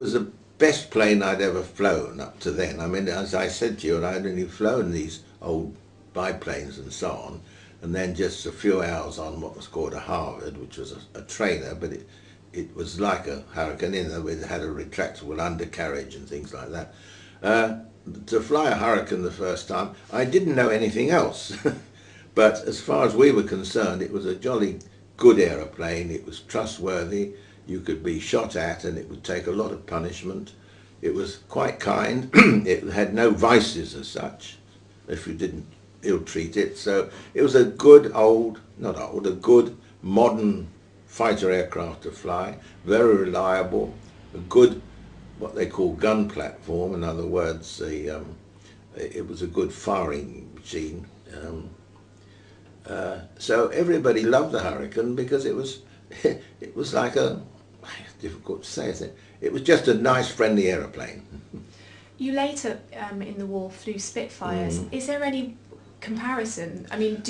It was the best plane I'd ever flown up to then. I mean, as I said to you, I'd only flown these old biplanes and so on, and then just a few hours on what was called a Harvard, which was a trainer, but it was like a Hurricane, in that it had a retractable undercarriage and things like that. Uh, to fly a Hurricane the first time, I didn't know anything else. But as far as we were concerned, it was a jolly good aeroplane. It was trustworthy. You could be shot at and it would take a lot of punishment. It was quite kind. It had no vices as such, if you didn't ill-treat it. So it was a good old, not old, a good modern fighter aircraft to fly, very reliable, a good, what they call gun platform. In other words, it was a good firing machine. So everybody loved the Hurricane because it was it was like a, difficult to say, isn't it? It was just a nice, friendly aeroplane. You later in the war flew Spitfires. Is there any comparison? I mean,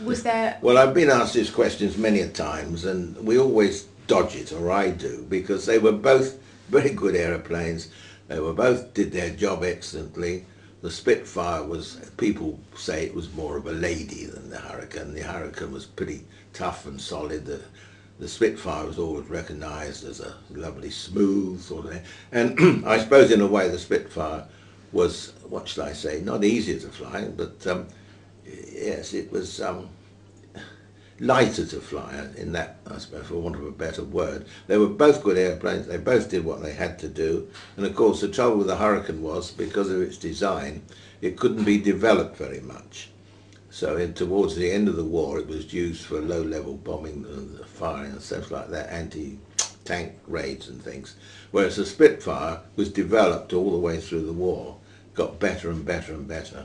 was there? Well, I've been asked these questions many a times, and we always dodge it, or I do, because they were both very good aeroplanes. They were both did their job excellently. The Spitfire was, people say it was more of a lady than the Hurricane. The Hurricane was pretty tough and solid. The Spitfire was always recognised as a lovely smooth sort of thing. And I suppose in a way the Spitfire was, what should I say, not easier to fly, but yes, it was lighter to fly in that, I suppose, for want of a better word. They were both good airplanes. They both did what they had to do. And of course the trouble with the Hurricane was, because of its design, it couldn't be developed very much. So towards the end of the war, it was used for low-level bombing and firing and stuff like that, anti-tank raids and things. Whereas the Spitfire was developed all the way through the war, got better and better and better.